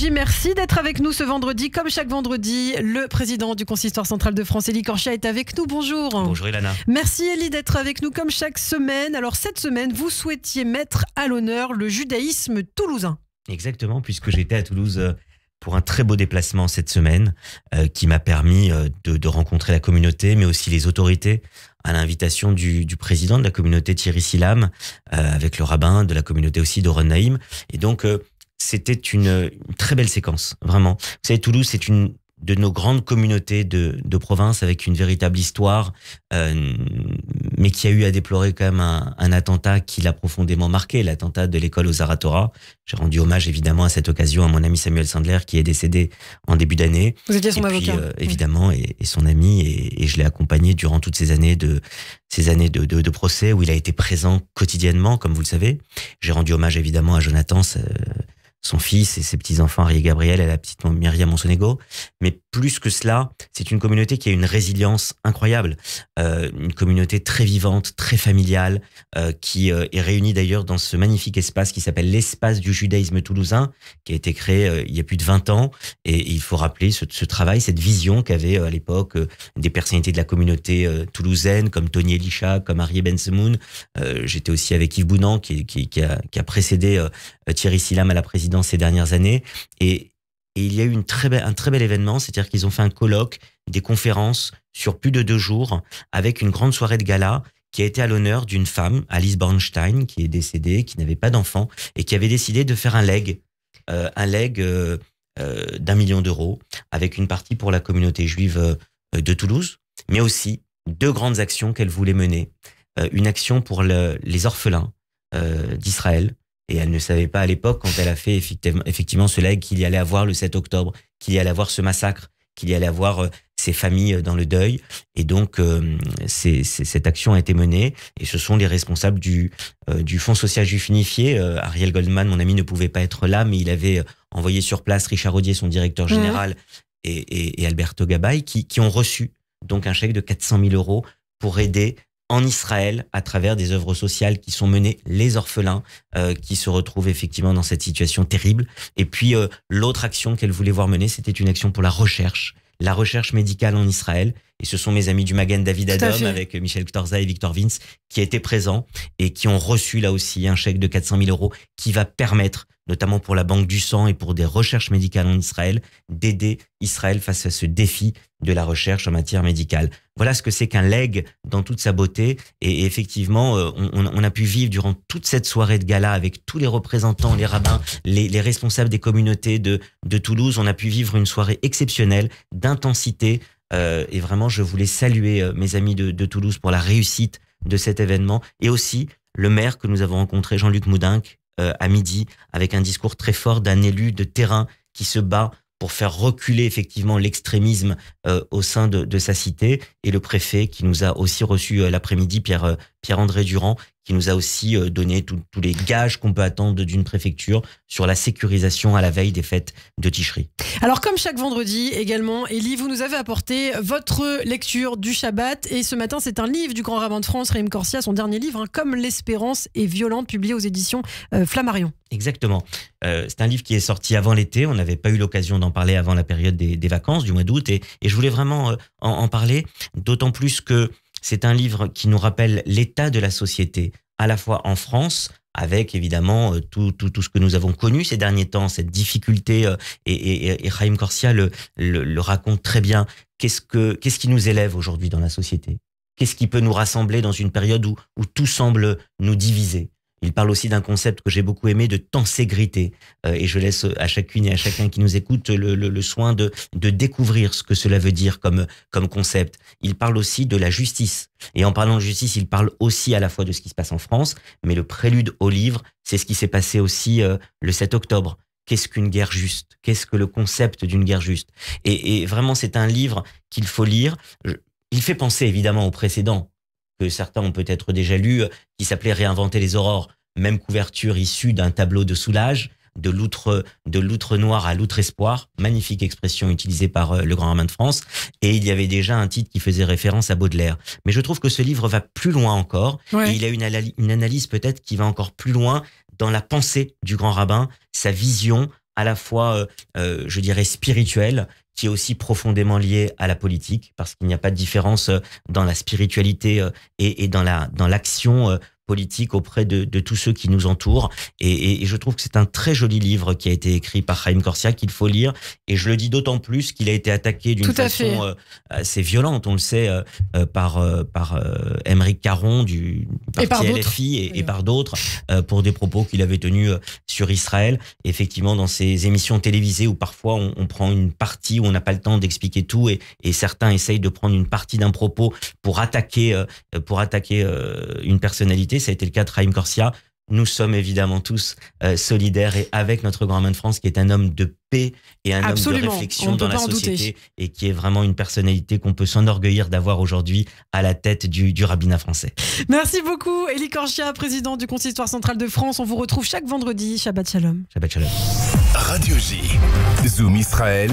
J, merci d'être avec nous ce vendredi. Comme chaque vendredi, le président du Consistoire central de France, Élie Corchia, est avec nous. Bonjour. Bonjour Ilana. Merci Élie d'être avec nous comme chaque semaine. Alors cette semaine, vous souhaitiez mettre à l'honneur le judaïsme toulousain. Exactement, puisque j'étais à Toulouse pour un très beau déplacement cette semaine qui m'a permis de rencontrer la communauté, mais aussi les autorités, à l'invitation du président de la communauté Thierry Silam, avec le rabbin de la communauté aussi d'Oron Naïm. Et donc, c'était une très belle séquence, vraiment. Vous savez, Toulouse, c'est une de nos grandes communautés de province avec une véritable histoire, mais qui a eu à déplorer quand même un attentat qui l'a profondément marqué, l'attentat de l'école aux Zaratora. J'ai rendu hommage évidemment à cette occasion à mon ami Samuel Sandler qui est décédé en début d'année. Vous étiez son avocat. Évidemment, et son ami, et je l'ai accompagné durant toutes ces années de procès où il a été présent quotidiennement, comme vous le savez. J'ai rendu hommage évidemment à Jonathan, son fils et ses petits-enfants, Arié Gabriel et la petite Myriam Monsonego. Mais plus que cela, c'est une communauté qui a une résilience incroyable. Une communauté très vivante, très familiale, qui est réunie d'ailleurs dans ce magnifique espace qui s'appelle l'espace du judaïsme toulousain, qui a été créé il y a plus de 20 ans. Et il faut rappeler ce travail, cette vision qu'avaient à l'époque des personnalités de la communauté toulousaine, comme Tony Elisha, comme Arié Bensemoun. J'étais aussi avec Yves Bounan, qui a précédé Thierry Silam à la présidence ces dernières années. Et il y a eu un très bel événement, c'est-à-dire qu'ils ont fait un colloque, des conférences sur plus de 2 jours, avec une grande soirée de gala qui a été à l'honneur d'une femme, Alice Bornstein, qui est décédée, qui n'avait pas d'enfant, et qui avait décidé de faire un leg d'1 million d'euros, avec une partie pour la communauté juive de Toulouse, mais aussi 2 grandes actions qu'elle voulait mener. Une action pour les orphelins d'Israël. Et elle ne savait pas à l'époque, quand elle a fait effectivement ce leg, qu'il y allait avoir le 7 octobre, qu'il y allait avoir ce massacre, qu'il y allait avoir ces familles dans le deuil. Et donc, cette action a été menée. Et ce sont les responsables du Fonds social juif unifié. Ariel Goldman, mon ami, ne pouvait pas être là, mais il avait envoyé sur place Richard Audier, son directeur général, et Alberto Gabay, qui ont reçu donc un chèque de 400 000 euros pour aider en Israël, à travers des œuvres sociales qui sont menées, les orphelins qui se retrouvent effectivement dans cette situation terrible. Et puis, l'autre action qu'elle voulait voir mener, c'était une action pour la recherche médicale en Israël. Et ce sont mes amis du Magen David Adom, avec Michel Ktorza et Victor Vince, qui étaient présents et qui ont reçu là aussi un chèque de 400 000 euros qui va permettre, notamment pour la Banque du Sang et pour des recherches médicales en Israël, d'aider Israël face à ce défi de la recherche en matière médicale. Voilà ce que c'est qu'un leg dans toute sa beauté. Et effectivement, on a pu vivre durant toute cette soirée de gala avec tous les représentants, les rabbins, les responsables des communautés de Toulouse. On a pu vivre une soirée exceptionnelle, d'intensité. Et vraiment, je voulais saluer mes amis de Toulouse pour la réussite de cet événement. Et aussi le maire que nous avons rencontré, Jean-Luc Moudinque, à midi, avec un discours très fort d'un élu de terrain qui se bat pour faire reculer effectivement l'extrémisme au sein de sa cité, et le préfet qui nous a aussi reçu l'après-midi, Pierre-André Durand, qui nous a aussi donné tous les gages qu'on peut attendre d'une préfecture sur la sécurisation à la veille des fêtes de Tishri. Alors comme chaque vendredi également, Élie, vous nous avez apporté votre lecture du Shabbat, et ce matin c'est un livre du grand rabbin de France, Chaim Corsia, son dernier livre, Comme l'espérance est violente, publié aux éditions Flammarion. Exactement. C'est un livre qui est sorti avant l'été, on n'avait pas eu l'occasion d'en parler avant la période des vacances du mois d'août, et je voulais vraiment en parler, d'autant plus que c'est un livre qui nous rappelle l'état de la société, à la fois en France, avec évidemment tout ce que nous avons connu ces derniers temps, cette difficulté, et Chaim Corsia le raconte très bien. Qu'est-ce qui nous élève aujourd'hui dans la société? Qu'est-ce qui peut nous rassembler dans une période où tout semble nous diviser? Il parle aussi d'un concept que j'ai beaucoup aimé, de tenségrité. Et je laisse à chacune et à chacun qui nous écoute le soin de découvrir ce que cela veut dire comme concept. Il parle aussi de la justice. Et en parlant de justice, il parle aussi à la fois de ce qui se passe en France, mais le prélude au livre, c'est ce qui s'est passé aussi le 7 octobre. Qu'est-ce qu'une guerre juste? Qu'est-ce que le concept d'une guerre juste? Et vraiment, c'est un livre qu'il faut lire. Il fait penser évidemment au précédent, que certains ont peut-être déjà lu, qui s'appelait Réinventer les aurores. Même couverture issue d'un tableau de Soulages, de l'outre noir à l'outre espoir. Magnifique expression utilisée par le grand rabbin de France. Et il y avait déjà un titre qui faisait référence à Baudelaire. Mais je trouve que ce livre va plus loin encore. Ouais. Et il a une analyse peut-être qui va encore plus loin dans la pensée du grand rabbin, sa vision à la fois, je dirais, spirituel, qui est aussi profondément lié à la politique, parce qu'il n'y a pas de différence dans la spiritualité et dans l'action politique auprès de tous ceux qui nous entourent. Et je trouve que c'est un très joli livre qui a été écrit par Haïm Corsia, qu'il faut lire. Et je le dis d'autant plus qu'il a été attaqué d'une façon assez violente, on le sait, par Aymeric Caron du parti LFI et par d'autres, pour des propos qu'il avait tenus sur Israël. Effectivement, dans ces émissions télévisées où parfois on prend une partie, où on n'a pas le temps d'expliquer tout, et certains essayent de prendre une partie d'un propos pour attaquer une personnalité. Ça a été le cas de Haïm Corsia. Nous sommes évidemment tous solidaires et avec notre grand homme de France, qui est un homme de paix et un homme de réflexion dans la société, et qui est vraiment une personnalité qu'on peut s'enorgueillir d'avoir aujourd'hui à la tête du rabbinat français. Merci beaucoup, Élie Corsia, président du Consistoire central de France. On vous retrouve chaque vendredi. Shabbat Shalom. Shabbat Shalom. Radio J, Zoom Israël.